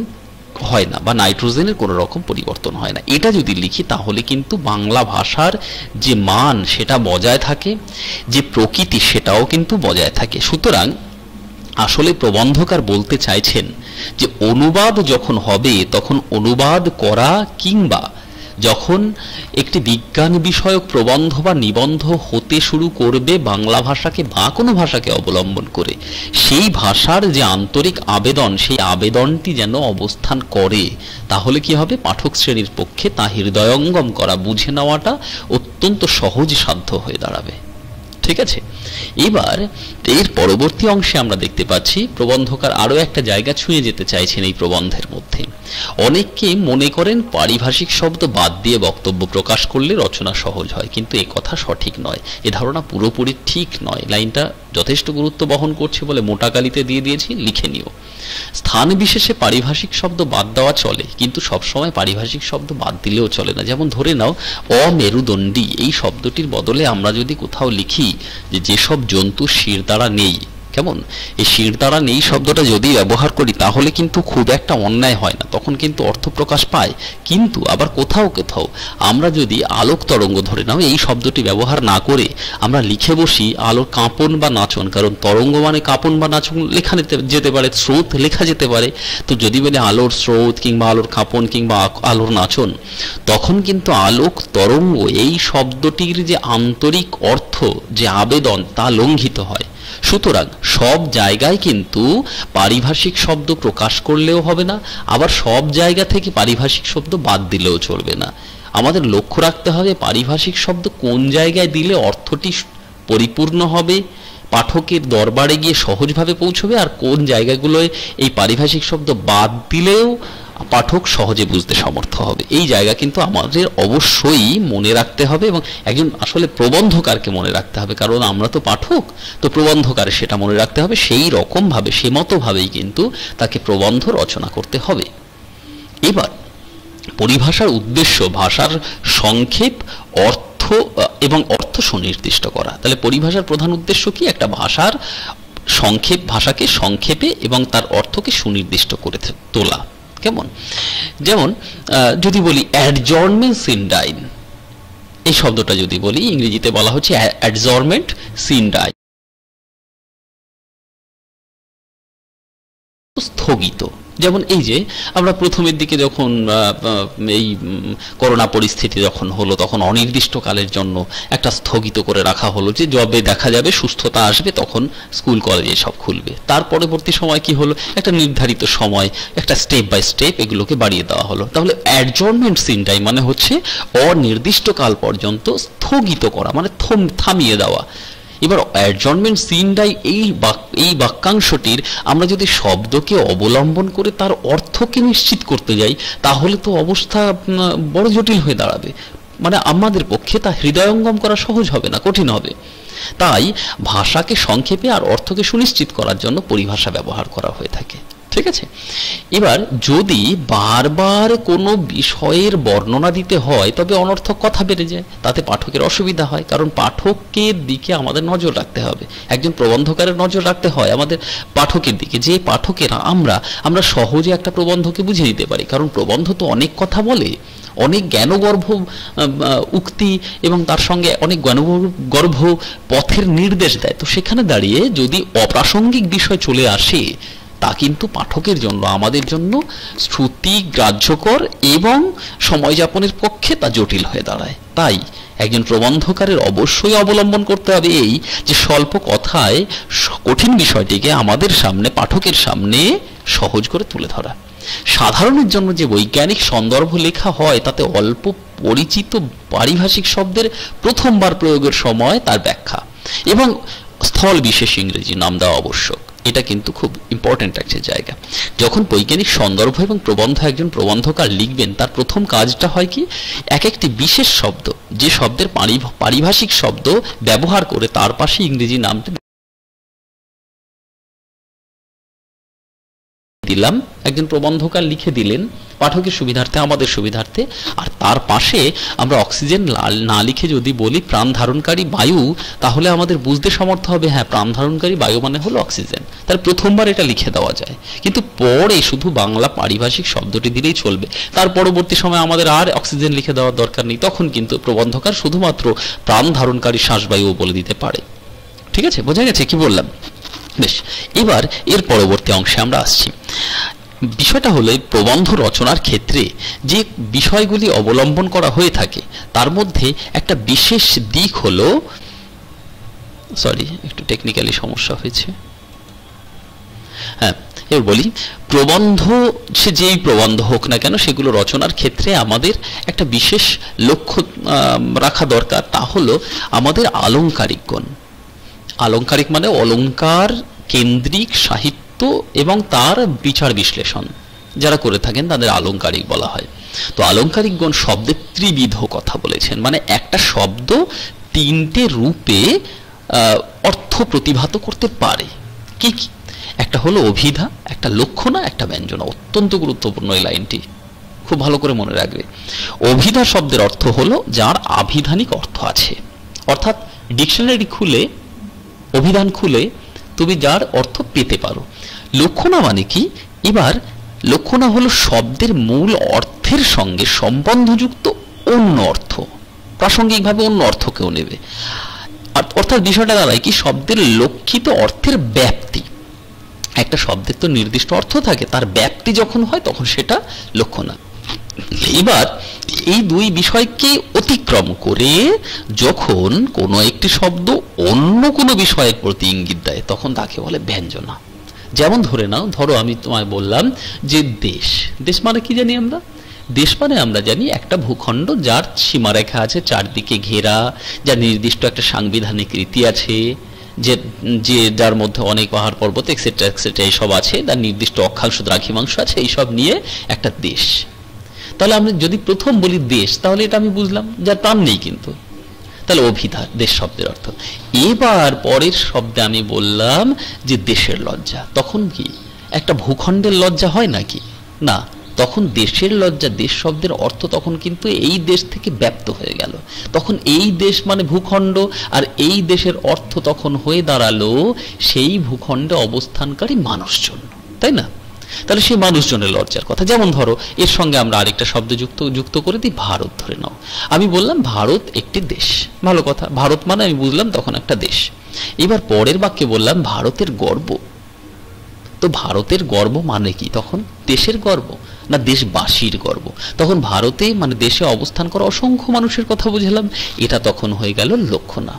হয় না, বা নাইট্রোজেনের কোনো রকম পরিবর্তন হয় না। এটা যদি লিখি তাহলে কিন্তু বাংলা ভাষার যে মান সেটা বজায় থাকে, যে প্রকৃতি সেটাও কিন্তু বজায় থাকে। সুতরাং আসলে প্রবন্ধকার বলতে চাইছেন যে অনুবাদ যখন হবে তখন অনুবাদ করা কিংবা যখন একটি বিজ্ঞান বিষয়ক প্রবন্ধ বা নিবন্ধ হতে শুরু করবে বাংলা ভাষাকে বা কোনো ভাষাকে অবলম্বন করে, সেই ভাষার যে আন্তরিক আবেদন, সেই আবেদনটি যেন অবস্থান করে, তাহলে কি হবে, পাঠক শ্রেণীর পক্ষে তা হৃদয়ঙ্গম করা, বুঝে নেওয়াটা অত্যন্ত সহজ সাধ্য হয়ে দাঁড়াবে। ঠিক আছে, এবার এর পরবর্তী অংশে আমরা দেখতে পাচ্ছি প্রবন্ধকার আরো একটা জায়গা ছুঁয়ে যেতে চাইছেন এই প্রবন্ধের মধ্যে। অনেকে মনে করেন পারিভাষিক শব্দ বাদ দিয়ে বক্তব্য প্রকাশ করলে রচনা সহজ হয়, কিন্তু এ কথা সঠিক নয়, এ ধারণা পুরোপুরি ঠিক নয়। লাইনটা যথেষ্ট গুরুত্ব বহন করছে বলে মোটা কালিতে দিয়ে দিয়েছি, লিখে নিও। স্থান বিশেষে পারিভাষিক শব্দ বাদ দেওয়া চলে, কিন্তু সবসময় পারিভাষিক শব্দ বাদ দিলেও চলে না। যেমন ধরে নাও অমেরুদণ্ডী, এই শব্দটির বদলে আমরা যদি কোথাও লিখি যে যেসব জন্তু শিরদাঁড়া নেই, কেমন এই শিরদাঁড়া নেই শব্দটা যদি ব্যবহার করি তাহলে কিন্তু খুব একটা অন্যায় হয় না, তখন কিন্তু অর্থ প্রকাশ পায়। কিন্তু আবার কোথাও কোথাও আমরা যদি আলোক তরঙ্গ ধরে নাও এই শব্দটি ব্যবহার না করে আমরা লিখে বসি আলোর কাঁপন বা নাচন, কারণ তরঙ্গ মানে কাঁপন বা নাচন লেখা যেতে পারে, স্রোত লেখা যেতে পারে। তো যদি বলে আলোর স্রোত কিংবা আলোর কাঁপন কিংবা আলোর নাচন, তখন কিন্তু আলোক তরঙ্গ এই শব্দটির যে আন্তরিক অর্থ, যে আবেদন, তা লঙ্ঘিত হয়। সুতরাং সব জায়গায় কিন্তু পারিভাষিক শব্দ প্রকাশ করলেও হবে না, আবার সব জায়গা থেকে পারিভাষিক শব্দ বাদ দিলেও চলবে না। আমাদের লক্ষ্য রাখতে হবে পারিভাষিক শব্দ কোন জায়গায় দিলে অর্থটি পরিপূর্ণ হবে, পাঠকের দরবারে গিয়ে সহজভাবে পৌঁছবে, আর কোন জায়গাগুলোয় এই পারিভাষিক শব্দ বাদ দিলেও পাঠক সহজে বুঝতে সমর্থ হবে। এই জায়গা কিন্তু আমাদের অবশ্যই মনে রাখতে হবে, এবং একজন আসলে প্রবন্ধকারকে মনে রাখতে হবে, কারণ আমরা তো পাঠক, তো প্রবন্ধকারে সেটা মনে রাখতে হবে। সেই রকমভাবে সে মতোভাবেই কিন্তু তাকে প্রবন্ধ রচনা করতে হবে। এবার পরিভাষার উদ্দেশ্য ভাষার সংক্ষেপ, অর্থ এবং অর্থ সুনির্দিষ্ট করা। তাহলে পরিভাষার প্রধান উদ্দেশ্য কি? একটা ভাষার সংক্ষেপ, ভাষাকে সংক্ষেপে এবং তার অর্থকে সুনির্দিষ্ট করে তোলা। কেমন? যেমন যদি বলি অ্যাডজর্নমেন্ট সিন ডাইন, এই শব্দটা যদি বলি, ইংরেজিতে বলা হচ্ছে অ্যাডজর্নমেন্ট সিন ডাইন, স্থগিত। যেমন এই যে আমরা প্রথমের দিকে যখন এই করোনা পরিস্থিতি যখন হলো, তখন অনির্দিষ্টকালের জন্য একটা স্থগিত করে রাখা হলো, যে যবে দেখা যাবে সুস্থতা আসবে তখন স্কুল কলেজে সব খুলবে। তার পরবর্তী সময় কি হলো? একটা নির্ধারিত সময়, একটা স্টেপ বাই স্টেপ এগুলোকে বাড়িয়ে দেওয়া হলো। তাহলে অ্যাডজর্নমেন্ট সিন টাইম মানে হচ্ছে অনির্দিষ্টকাল পর্যন্ত স্থগিত করা, মানে থামিয়ে দেওয়া। এবার অ্যাডজর্নমেন্ট সিন ডাই এই বাক্যাংশটির আমরা যদি শব্দকে অবলম্বন করে তার অর্থকে নিশ্চিত করতে যাই, তাহলে তো অবস্থা বড় জটিল হয়ে দাঁড়াবে। মানে আমাদের পক্ষে তা হৃদয়ঙ্গম করা সহজ হবে না, কঠিন হবে। তাই ভাষাকে সংক্ষেপে আর অর্থকে সুনিশ্চিত করার জন্য পরিভাষা ব্যবহার করা হয়ে থাকে। ঠিক আছে? এবার যদি বারবার কোনো বিষয়ের বর্ণনা দিতে হয়, তবে অনর্থক কথা বেড়ে যায়, তাতে পাঠকের অসুবিধা হয়। কারণ পাঠকের দিকে আমাদের নজর রাখতে হবে, একজন প্রবন্ধকারের নজর রাখতে হয় আমাদের পাঠকের দিকে, যে পাঠকেরা আমরা সহজে একটা প্রবন্ধকে বুঝে নিতে পারি। কারণ প্রবন্ধ তো অনেক কথা বলে, অনেক জ্ঞানগর্ভ উক্তি এবং তার সঙ্গে অনেক জ্ঞানগর্ভ পথের নির্দেশ দেয়। তো সেখানে দাঁড়িয়ে যদি অপ্রাসঙ্গিক বিষয় চলে আসে, তা কিন্তু পাঠকের জন্য, আমাদের জন্য শ্রুতি গ্রাহ্যকর এবং সময় যাপনের পক্ষে তা জটিল হয়ে দাঁড়ায়। তাই একজন প্রবন্ধকারের অবশ্যই অবলম্বন করতে হবে এই যে স্বল্প কথায় কঠিন বিষয়টিকে আমাদের সামনে, পাঠকের সামনে সহজ করে তুলে ধরা। সাধারণের জন্য যে বৈজ্ঞানিক সন্দর্ভ লেখা হয়, তাতে অল্প পরিচিত পারিভাষিক শব্দের প্রথমবার প্রয়োগের সময় তার ব্যাখ্যা এবং স্থল বিশেষ ইংরেজি নাম দেওয়া আবশ্যক। এটা কিন্তু খুব ইম্পর্টেন্ট একটা জায়গা। যখন বৈজ্ঞানিক সন্দর্ভ এবং প্রবন্ধ একজন প্রবন্ধকার লিখবেন, তার প্রথম কাজটা হয় কি, এক একটি বিশেষ শব্দ, যে শব্দের পারিভাষিক শব্দ ব্যবহার করে তার পাশে ইংরেজি নামটা দিলাম, একজন প্রবন্ধকার লিখে দিলেন পাঠকের সুবিধার্থে, আমাদের সুবিধার্থে। আর তার পাশে আমরা অক্সিজেন না লিখে যদি বলি প্রাণ ধারণকারী বায়ু, তাহলে আমাদের বুঝতে সমর্থ হবে, হ্যাঁ, প্রাণ ধারণকারী বায়ু মানে হলো অক্সিজেন। তাহলে প্রথমবার এটা লিখে দেওয়া যায়, কিন্তু পরে শুধু বাংলা পারিভাষিক শব্দটি দিলেই চলবে। তার পরবর্তী সময় আমাদের আর অক্সিজেন লিখে দেওয়ার দরকার নেই, তখন কিন্তু প্রবন্ধকার শুধুমাত্র প্রাণ ধারণকারী শ্বাসবায়ুও বলে দিতে পারে। ঠিক আছে? বোঝা গেছে কি বললাম? বেশ, এবার এর পরবর্তী অংশে আমরা আসছি। বিষয়টা হলো, এই প্রবন্ধ রচনার ক্ষেত্রে যে বিষয়গুলি অবলম্বন করা হয়ে থাকে, তার মধ্যে একটা বিশেষ দিক হলো, একটু টেকনিক্যালি সমস্যা হয়েছে, হ্যাঁ, এবার বলি, প্রবন্ধ, সে যেই প্রবন্ধ হোক না কেন, সেগুলো রচনার ক্ষেত্রে আমাদের একটা বিশেষ লক্ষ্য রাখা দরকার। তা হলো আমাদের আলংকারিক গুণ। আলংকারিক মানে অলংকার কেন্দ্রিক সাহিত্য এবং তার বিচার বিশ্লেষণ যারা করে থাকেন তাদের আলংকারিক বলা হয়। তো আলংকারিক গুণ শব্দের ত্রিবিধ কথা বলেছেন, মানে একটা শব্দ তিনটে রূপে অর্থ প্রতিভাত করতে পারে। কি কি? একটা হলো অভিধা, একটা লক্ষণা, একটা ব্যঞ্জনা। অত্যন্ত গুরুত্বপূর্ণ এই লাইনটি, খুব ভালো করে মনে রাখবে। অভিধা শব্দের অর্থ হলো যার আভিধানিক অর্থ আছে, অর্থাৎ ডিকশনারি খুলে, অভিধান খুলে তুমি যার অর্থ পেতে পারো। লক্ষণা মানে কি? এবার লক্ষণা হলো শব্দের মূল অর্থের সঙ্গে সম্বন্ধযুক্ত অন্য অর্থ, প্রাসঙ্গিকভাবে অন্য অর্থকেও নেবে। অর্থাৎ বিষয়টা দাঁড়ায় কি, শব্দের লক্ষিত অর্থের ব্যাপ্তি। একটা শব্দের তো নির্দিষ্ট অর্থ থাকে, তার ব্যাপ্তি যখন হয় তখন সেটা লক্ষণা। এবার এই দুই বিষয়কে অতিক্রম করে যখন কোনো একটি শব্দ অন্য কোনো বিষয়ের প্রতি ইঙ্গিত দেয়, তখন তাকে বলে ব্যঞ্জনা। যেমন ধরো আমি তোমায় বললাম যে দেশ। দেশ মানে কি জানি আমরা? দেশ মানে আমরা জানি একটা ভূখণ্ড যার সীমারেখা আছে, চারদিকে ঘেরা, যার নির্দিষ্ট একটা সাংবিধানিক রীতি আছে, যে যে যার মধ্যে অনেক পাহাড় পর্বত এক্সেট্রা এক্সেট্রা এইসব আছে, তার নির্দিষ্ট অক্ষাংশ দ্রাঘিমাংশ আছে, এইসব নিয়ে একটা দেশ। তাহলে আমরা যদি প্রথম বলি দেশ, তাহলে এটা আমি বুঝলাম যার প্রাণ নেই, কিন্তু তাহলে অভিধা দেশ শব্দের অর্থ। এবার পরের শব্দে আমি বললাম যে দেশের লজ্জা। তখন কি একটা ভূখণ্ডের লজ্জা হয় নাকি? না, তখন দেশের লজ্জা, দেশ শব্দের অর্থ তখন কিন্তু এই দেশ থেকে ব্যপ্ত হয়ে গেল। তখন এই দেশ মানে ভূখণ্ড, আর এই দেশের অর্থ তখন হয়ে দাঁড়ালো সেই ভূখণ্ডে অবস্থানকারী মানুষজন, তাই না? তাহলে সেই মানুষজনের লজ্জার কথা। যেমন ধরো এর সঙ্গে আমরা আরেকটা শব্দ যুক্ত করে দিই, ভারত ধরে নাও। আমি বললাম ভারত একটি দেশ, ভালো কথা, ভারত মানে আমি বুঝলাম তখন একটা দেশ। এবার পরের বাক্যে বললাম ভারতের গর্ব। তো ভারতের গর্ব মানে কি? তখন দেশের গর্ব না দেশবাসীর গর্ব? তখন ভারতে মানে দেশে অবস্থান করা অসংখ্য মানুষের কথা বুঝলাম, এটা তখন হয়ে গেল লক্ষণা।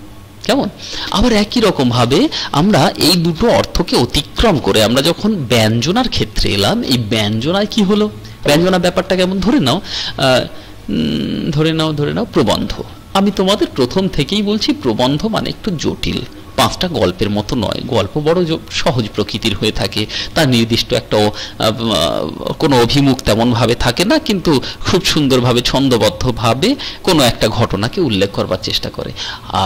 কেমন? আবার একই রকম ভাবে আমরা এই দুটো অর্থকে অতিক্রম করে আমরা যখন ব্যঞ্জনার ক্ষেত্রে এলাম, এই ব্যঞ্জনায় কি হলো? ব্যঞ্জনা ব্যাপারটা কেমন? ধরে নাও প্রবন্ধ। আমি তোমাদের প্রথম থেকেই বলছি প্রবন্ধ মানে একটু জটিল, পাঁচটা গল্পের মতো নয়। গল্প বড় সহজ প্রকৃতির হয়ে থাকে, তার নির্দিষ্ট একটা কোনো অভিমুখ তেমন ভাবে থাকে না, কিন্তু খুব সুন্দরভাবে ছন্দবদ্ধভাবে কোনো একটা ঘটনাকে উল্লেখ করবার চেষ্টা করে।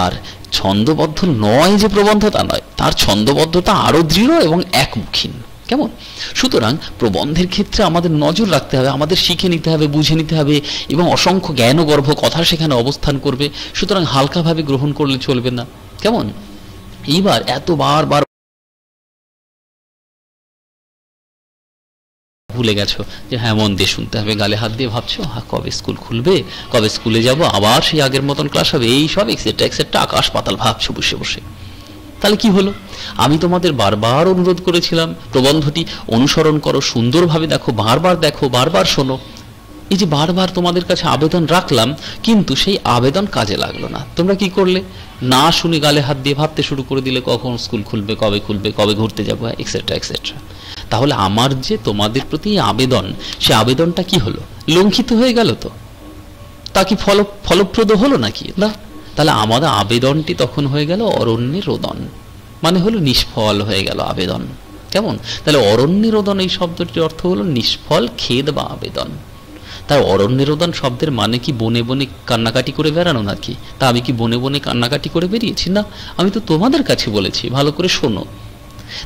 আর ছন্দবদ্ধ নয় যে প্রবন্ধ তা নয়, তার ছন্দবদ্ধতা আরো দৃঢ় এবং একমুখী। কেমন? সুতরাং প্রবন্ধের ক্ষেত্রে আমাদের নজর রাখতে হবে, আমাদের শিখে নিতে হবে, বুঝে নিতে হবে, এবং অসংখ্য জ্ঞানগর্ভ কথা সেখানে অবস্থান করবে। সুতরাং হালকাভাবে গ্রহণ করলে চলবে না। কেমন? এইবার এত বার ভুলে গেছো যে হ্যাঁ মন দিয়ে শুনতে হবে, গালে হাত দিয়ে ভাবছো হ্যাঁ কবে স্কুল খুলবে, কবে স্কুলে যাব, আবার সেই আগের মতন ক্লাস হবে, এই সব এক্সেট্রা এক্সেট্রা আকাশ পাতাল ভাবছো বসে বসে। তাহলে কি হলো? আমি তোমাদের বারবার অনুরোধ করেছিলাম প্রবন্ধটি অনুসরণ করো, সুন্দরভাবে দেখো, বারবার শোনো। এই যে বারবার তোমাদের কাছে আবেদন রাখলাম, কিন্তু সেই আবেদন কাজে লাগলো না। তোমরা কি করলে? না শুনে গালে হাত দিয়ে ভাবতে শুরু করে দিলে কখন স্কুল খুলবে, কবে ঘুরতে যাবো, এক্সেট্রা এক্সেট্রা। তাহলে আমার যে তোমাদের প্রতি আবেদন, সে আবেদনটা কি হলো? লঙ্ঘিত হয়ে গেল। তো তা কি ফলপ্রদ হলো নাকি? না। তাহলে আমাদের আবেদনটি তখন হয়ে গেল অরণ্যে রোদন, মানে হলো নিষ্ফল হয়ে গেল আবেদন। কেমন? তাহলে অরণ্যে রোদন এই শব্দটির অর্থ হলো নিষ্ফল খেদ বা আবেদন। তাই অরণ্যরোদন শব্দের মানে কি বনে বনে কান্নাকাটি করে বেড়ানো নাকি? তা আমি কি বনে বনে কান্নাকাটি করে বেরিয়েছি? না, আমি তো তোমাদের কাছে বলেছি ভালো করে শোনো।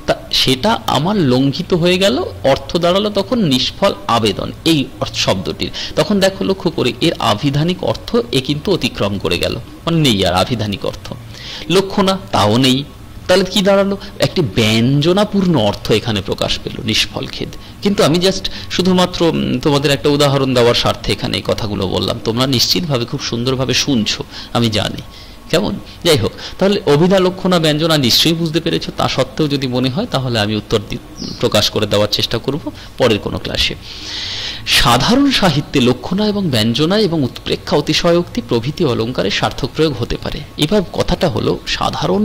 তা সেটা আমার লঙ্ঘিত হয়ে গেল, অর্থ দাঁড়ালো তখন নিষ্ফল আবেদন এই শব্দটির। তখন দেখো লক্ষ্য করে এর আভিধানিক অর্থ এ কিন্তু অতিক্রম করে গেল, মানে নেই আর আভিধানিক অর্থ। লক্ষ্য না, তাও নেই। তাহলে কি দাঁড়ালো? একটি ব্যঞ্জনাপূর্ণ অর্থ এখানে প্রকাশ পেল, নিষ্ফল খেদ। কিন্তু আমি জাস্ট শুধুমাত্র তোমাদের একটা উদাহরণ দেওয়ার স্বার্থে এখানে এই কথাগুলো বললাম। তোমরা নিশ্চিতভাবে খুব সুন্দরভাবে শুনছো, আমি জানি। কেমন? যাই হোক, তাহলে অভিধা লক্ষণা ব্যঞ্জনা নিশ্চয়ই বুঝতে পেরেছো। তা সত্ত্বেও যদি মনে হয় তাহলে আমি উত্তর প্রকাশ করে দেওয়ার চেষ্টা করব পরের কোনো ক্লাসে। সাধারণ সাহিত্যে লক্ষণা এবং ব্যঞ্জনা এবং উৎপ্রেক্ষা অতিশয়োক্তি প্রভৃতি অলঙ্কারের সার্থক প্রয়োগ হতে পারে। এবার কথাটা হলো সাধারণ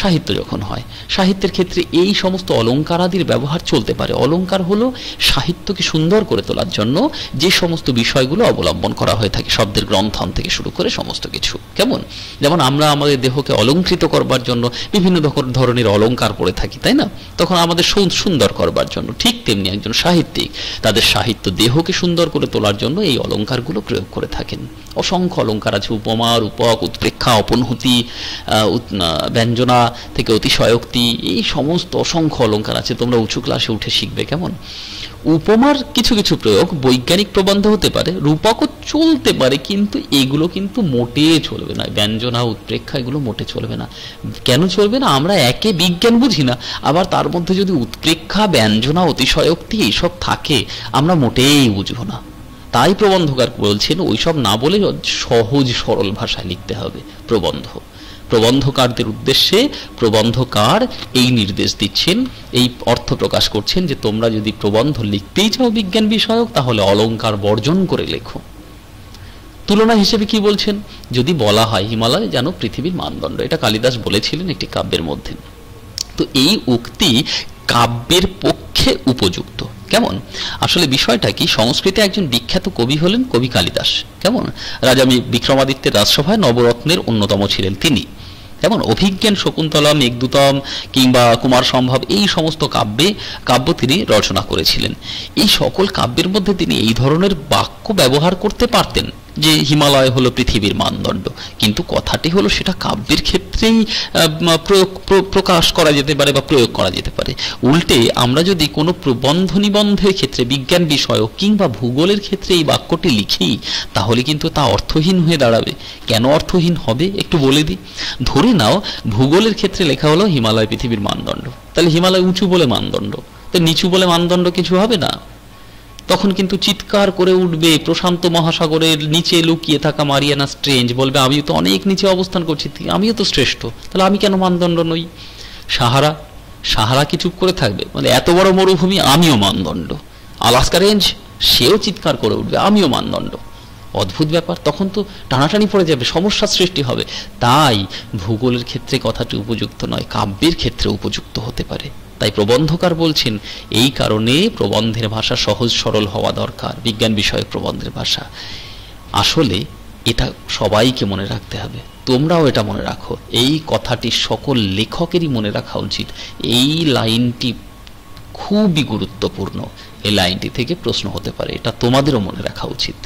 সাহিত্য যখন হয়, সাহিত্যের ক্ষেত্রে এই সমস্ত অলঙ্কারাদির ব্যবহার চলতে পারে। অলঙ্কার হলো সাহিত্যকে সুন্দর করে তোলার জন্য যে সমস্ত বিষয়গুলো অবলম্বন করা হয়ে থাকে, শব্দের গ্রন্থন থেকে শুরু করে সমস্ত কিছু। কেমন? যেমন আমরা আমাদের দেহকে অলঙ্কৃত করবার জন্য বিভিন্ন ধরনের অলঙ্কার পড়ে থাকি, তাই না? তখন আমাদের সুন্দর করবার জন্য। ঠিক তেমনি একজন সাহিত্যিক তাদের সাহিত্য দেহকে সুন্দর করে তোলার জন্য এই অলঙ্কারগুলো প্রয়োগ করে থাকেন। অসংখ্য অলঙ্কার আছে, উপমা, রূপক, উৎপ্রেক্ষা, অপনহুতি, ব্যঞ্জনা থেকে অতিশয়োক্তি, এই সমস্ত অসংখ্য অলঙ্কার আছে। তোমরা উঁচু ক্লাসে উঠে শিখবে। কেমন? উপমার কিছু কিছু প্রয়োগ বৈজ্ঞানিক প্রবন্ধ হতে পারে, রূপকও চলতে পারে, কিন্তু এগুলো কিন্তু মোটে চলবে না। ব্যঞ্জনা, উৎপ্রেক্ষা এগুলো মোটে চলবে না। কেন চলবে না? আমরা একে বিজ্ঞান বুঝি না, আবার তার মধ্যে যদি উৎপ্রেক্ষা, ব্যঞ্জনা, অতিশয়োক্তি এইসব থাকে আমরা মোটেই বুঝবো না। তাই প্রবন্ধকার বলছেন ওইসব না বলে সহজ সরল ভাষায় লিখতে হবে প্রবন্ধ। প্রবন্ধকারদের উদ্দেশ্যে প্রবন্ধকার এই নির্দেশ দিচ্ছেন, এই অর্থ প্রকাশ করছেন যে তোমরা যদি প্রবন্ধ লিখতেই চাও বিজ্ঞান বিষয়ক, তাহলে অলঙ্কার বর্জন করে লেখো। তুলনা হিসেবে কি বলছেন? যদি বলা হয় হিমালয় যেন পৃথিবীর মানদণ্ড, এটা কালিদাস বলেছিলেন একটি কাব্যের মধ্যে। তো এই উক্তি কাব্যের পক্ষে উপযুক্ত। কেমন? আসলে বিষয়টা কি, সংস্কৃতে একজন বিখ্যাত কবি হলেন কবি কালিদাস। কেমন? রাজা বিক্রমাদিত্যের রাজসভায় নবরত্নের অন্যতম ছিলেন তিনি। যেমন অভিজ্ঞান, শকুন্তলা, মেঘদূতম কিংবা কুমার সম্ভব, এই সমস্ত কাব্য তিনি রচনা করেছিলেন। এই সকল কাব্যের মধ্যে তিনি এই ধরনের বাক্য ব্যবহার করতে পারতেন যে হিমালয় হলো পৃথিবীর মানদণ্ড, কিন্তু কথাটি হলো সেটা কাব্যের ক্ষেত্রেই প্রকাশ করা যেতে পারে বা প্রয়োগ করা যেতে পারে। উল্টে আমরা যদি কোনো প্রবন্ধ নিবন্ধের ক্ষেত্রে, বিজ্ঞান বিষয়ক কিংবা ভূগোলের ক্ষেত্রে এই বাক্যটি লিখি, তাহলে কিন্তু তা অর্থহীন হয়ে দাঁড়াবে। কেন অর্থহীন হবে একটু বলে দিই। ধরে নাও ভূগোলের ক্ষেত্রে লেখা হলো হিমালয় পৃথিবীর মানদণ্ড, তাহলে হিমালয় উঁচু বলে মানদণ্ড, তো নিচু বলে মানদণ্ড কিছু হবে না। তখন কিন্তু চিৎকার করে উঠবে প্রশান্ত মহাসাগরের নিচে লুকিয়ে থাকা মারিয়ানা স্ট্রেঞ্জ, বলবে আমিও তো অনেক নিচে অবস্থান করছি, আমিও তো শ্রেষ্ঠ, তাহলে আমি কেন মানদণ্ড নই? সাহারা কি চুপ করে থাকবে? মানে এত বড় মরুভূমি, আমিও মানদণ্ড। আলাস্কা রেঞ্জ, সেও চিৎকার করে উঠবে আমিও মানদণ্ড। অদ্ভুত ব্যাপার, তখন তো টানাটানি পড়ে যাবে, সমস্যার সৃষ্টি হবে। তাই ভূগোলের ক্ষেত্রে কথাটি উপযুক্ত নয়, কাব্যের ক্ষেত্রে উপযুক্ত হতে পারে। তাই প্রবন্ধকার বলছেন এই কারণে প্রবন্ধের ভাষা সহজ সরল হওয়া দরকার, বিজ্ঞান বিষয়ক প্রবন্ধের ভাষা। আসলে এটা সবাইকে মনে রাখতে হবে, তোমরাও এটা মনে রাখো, এই কথাটি সকল লেখকেরই মনে রাখা উচিত। এই লাইনটি খুবই গুরুত্বপূর্ণ, এই লাইনটি থেকে প্রশ্ন হতে পারে, এটা তোমাদেরও মনে রাখা উচিত।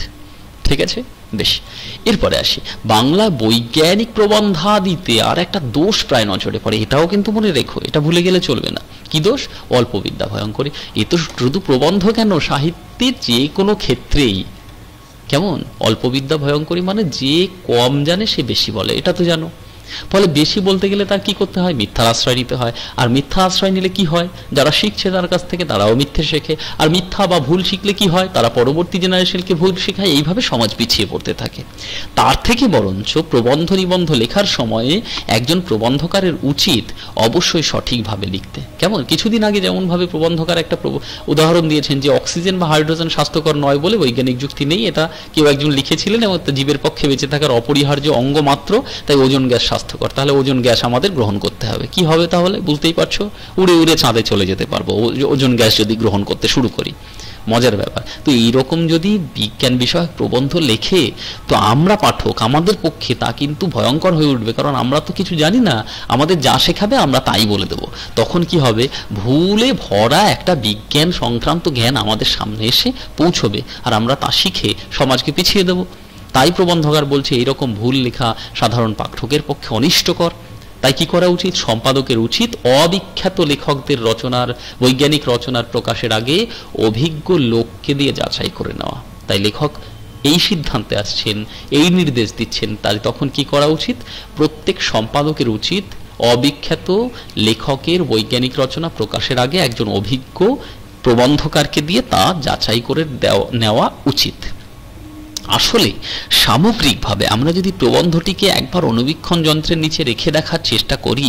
ঠিক আছে, বেশ। এরপরে আসি, বাংলা বৈজ্ঞানিক প্রবন্ধাদিতে আর একটা দোষ প্রায় নজরে পড়ে, এটাও কিন্তু মনে রেখো, এটা ভুলে গেলে চলবে না। কি দোষ? অল্প বিদ্যা ভয়ঙ্করী। এ তো শুধু প্রবন্ধ কেন, সাহিত্যের যে কোনো ক্ষেত্রেই কেমন অল্প বিদ্যা ভয়ঙ্করী, মানে যে কম জানে সে বেশি বলে, এটা তো জানো। ফলে বেশি বলতে গেলে তার কি করতে হয়? মিথ্যার আশ্রয় নিতে হয়। আর মিথ্যা আশ্রয় নিলে কি হয়? যারা শিখছে তার কাছ থেকে তারাও মিথ্যে শেখে, আর মিথ্যা বা ভুল শিখলে কি হয়? তারা পরবর্তী জেনারেশনকে ভুল শেখায়, এইভাবে সমাজ পিছিয়ে পড়তে থাকে। তার থেকে বরঞ্চ প্রবন্ধ নিবন্ধ লেখার সময়ে একজন প্রবন্ধকারের উচিত অবশ্যই সঠিকভাবে লিখতে। কেমন? কিছুদিন আগে যেমনভাবে প্রবন্ধকার একটা উদাহরণ দিয়েছেন যে অক্সিজেন বা হাইড্রোজেন স্বাস্থ্যকর নয় বলে বৈজ্ঞানিক যুক্তি নেই, এটা কেউ একজন লিখেছিলেন এবং জীবের পক্ষে বেঁচে থাকার অপরিহার্য অঙ্গ মাত্র, তাই ওজোন গ্যাস স্বাস্থ্যকর। তাহলে ওজোন গ্যাস আমাদের গ্রহণ করতে হবে। কি হবে তাহলে? বুঝতেই পারছো, উড়ে উড়ে চাঁদে চলে যেতে পারবো ওজোন গ্যাস যদি গ্রহণ করতে শুরু করি। মজার ব্যাপার। তো এইরকম যদি বিজ্ঞান বিষয়ক প্রবন্ধ লেখে, তো আমরা পাঠক, আমাদের পক্ষে তা কিন্তু ভয়ঙ্কর হয়ে উঠবে, কারণ আমরা তো কিছু জানি না, আমাদের যা শেখাবে আমরা তাই বলে দেবো। তখন কি হবে? ভুলে ভরা একটা বিজ্ঞান সংক্রান্ত জ্ঞান আমাদের সামনে এসে পৌঁছবে, আর আমরা তা শিখে সমাজকে পিছিয়ে দেবো। তাই প্রবন্ধকার বলছে এইরকম ভুল লেখা সাধারণ পাঠকের পক্ষে অনিষ্টকর। তাই কি করা উচিত? সম্পাদকের উচিত অবিখ্যাত লেখকদের রচনার, বৈজ্ঞানিক রচনার প্রকাশের আগে অভিজ্ঞ লোককে দিয়ে যাচাই করে নেওয়া। তাই লেখক এই সিদ্ধান্তে আসছেন, এই নির্দেশ দিচ্ছেন, তাই তখন কি করা উচিত? প্রত্যেক সম্পাদকের উচিত অবিখ্যাত লেখকের বৈজ্ঞানিক রচনা প্রকাশের আগে একজন অভিজ্ঞ প্রবন্ধকারকে দিয়ে তা যাচাই করে নেওয়া উচিত। আসলে সামগ্রিকভাবে আমরা যদি প্রবন্ধটিকে একবার অনুবীক্ষণ যন্ত্রের নিচে রেখে দেখার চেষ্টা করি,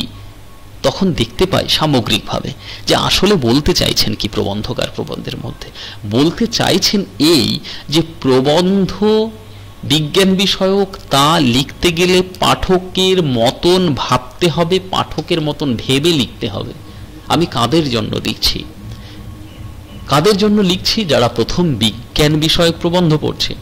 তখন দেখতে পাই সামগ্রিকভাবে যে আসলে বলতে চাইছেন কি প্রবন্ধকার প্রবন্ধের মধ্যে। বলতে চাইছেন এই যে প্রবন্ধ বিজ্ঞান বিষয়ক, তা লিখতে গেলে পাঠকের মতন ভাবতে হবে, পাঠকের মতন ভেবে লিখতে হবে। আমি কাদের জন্য লিখছি? কাদের জন্য লিখছি? যারা প্রথম বিজ্ঞান বিষয়ক প্রবন্ধ পড়ছে।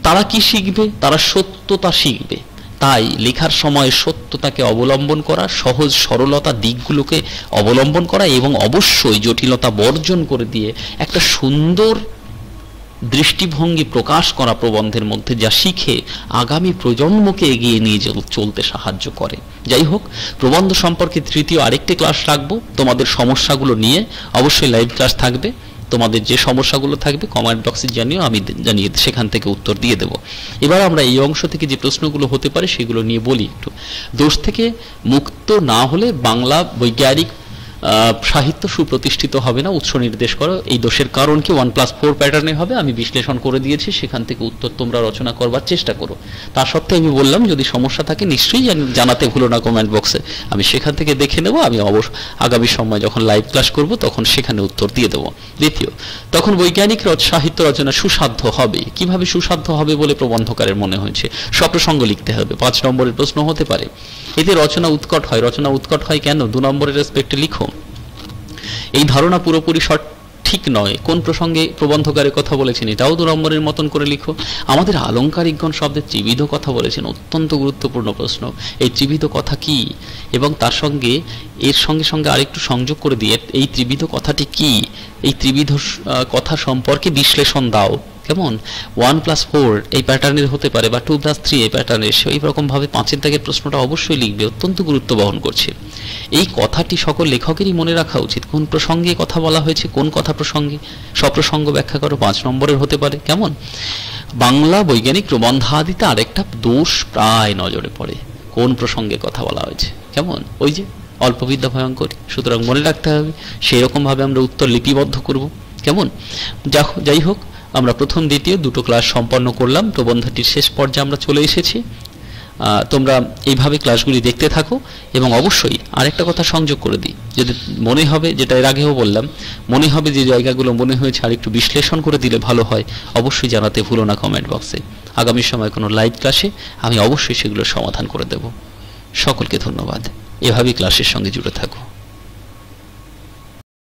তারা কি শিখবে? তারা সত্যতা শিখবে। তাই লেখার সময় সত্যতাকে অবলম্বন করা, সহজ সরলতা দিকগুলোকে অবলম্বন করা এবং অবশ্যই জটিলতা বর্জন করে দিয়ে একটা সুন্দর দৃষ্টিভঙ্গি প্রকাশ করা প্রবন্ধের মধ্যে, যা শিখে আগামী প্রজন্মকে এগিয়ে নিয়ে চলতে সাহায্য করে। যাই হোক, প্রবন্ধ সম্পর্কে তৃতীয় আরেকটি ক্লাস রাখবো তোমাদের সমস্যাগুলো নিয়ে। অবশ্যই লাইভ ক্লাস থাকবে, তোমাদের যে সমস্যাগুলো থাকবে কমেন্ট বক্সে জানিও, আমি জানিয়ে সেখান থেকে উত্তর দিয়ে দেব। এবার আমরা এই অংশ থেকে যে প্রশ্নগুলো হতে পারে সেগুলো নিয়ে বলি একটু। দোষ থেকে মুক্ত না হলে বাংলা বৈজ্ঞানিক সাহিত্য সুপ্রতিষ্ঠিত হবে না। উৎস নির্দেশ করো। এই দোষের কারণ কি? 1+4 প্যাটার্নে হবে, আমি বিশ্লেষণ করে দিয়েছি, সেখান থেকে উত্তর তোমরা রচনা করবার চেষ্টা করো। তা সত্ত্বেও আমি বললাম যদি সমস্যা থাকে নিশ্চয়ই জানাতে ভুলো না কমেন্ট বক্সে, আমি সেখান থেকে দেখে নেব। আমি আগামী সময় যখন লাইভ ক্লাস করব তখন সেখানে উত্তর দিয়ে দেবো। দ্বিতীয়, তখন বৈজ্ঞানিক সাহিত্য রচনা সুসাধ্য হবে। কিভাবে সুসাধ্য হবে বলে প্রবন্ধকারের মনে হয়েছে? সপ্রসঙ্গ লিখতে হবে। 5 নম্বরের প্রশ্ন হতে পারে। এতে রচনা উৎকট হয়। রচনা উৎকট হয় কেন? 2 নম্বরের রেসপেক্টে লিখো। এই ধারণা পুরোপুরি সঠিক ঠিক নয়, কোন প্রসঙ্গে প্রবন্ধকারে কথা বলেছেন এটাও 2 নম্বরের মতন করে লিখো। আমাদের আলংকারিকগণ শব্দের ত্রিবিধ কথা বলেছেন, অত্যন্ত গুরুত্বপূর্ণ প্রশ্ন। এই ত্রিবিধ কথা কি, এবং তার সঙ্গে এর সঙ্গে সঙ্গে আরেকটু সংযোগ করে দিয়ে এই ত্রিবিধ কথাটি কি, এই ত্রিবিধ কথা সম্পর্কে বিশ্লেষণ দাও। কেমন 1+4 এই প্যাটার্নের হতে পারে, বা 2+3 এই প্যাটার্নের, সেই রকমভাবে 5-এর দাগের প্রশ্নটা অবশ্যই লিখবে, অত্যন্ত গুরুত্ব বহন করছে। এই কথাটি সকল লেখকেরই মনে রাখা উচিত, কোন প্রসঙ্গে কথা বলা হয়েছে, কোন কথা প্রসঙ্গে, সপ্রসঙ্গ ব্যাখ্যা করো, 5 নম্বরের হতে পারে। কেমন বাংলা বৈজ্ঞানিক প্রবন্ধাদিতে আরেকটা দোষ প্রায় নজরে পড়ে, কোন প্রসঙ্গে কথা বলা হয়েছে। কেমন ওই যে অল্পবিদ্যা ভয়ঙ্কর, সুতরাং মনে রাখতে হবে, সেই রকমভাবে আমরা উত্তর লিপিবদ্ধ করব। কেমন যাই হোক, আমরা প্রথম দ্বিতীয় দুটো ক্লাস সম্পন্ন করলাম, প্রবন্ধটির শেষ পর্যায়ে আমরা চলে এসেছি। তোমরা এইভাবে ক্লাসগুলি দেখতে থাকো, এবং অবশ্যই আরেকটা কথা সংযোগ করে দিই, যদি মনে হবে, যেটা এর আগেও বললাম, মনে হবে যে জায়গাগুলো মনে হয়েছে আর একটু বিশ্লেষণ করে দিলে ভালো হয়, অবশ্যই জানাতে ভুলো না কমেন্ট বক্সে। আগামী সময় কোনো লাইভ ক্লাসে আমি অবশ্যই সেগুলোর সমাধান করে দেব। সকলকে ধন্যবাদ, এভাবেই ক্লাসের সঙ্গে জুড়ে থাকো।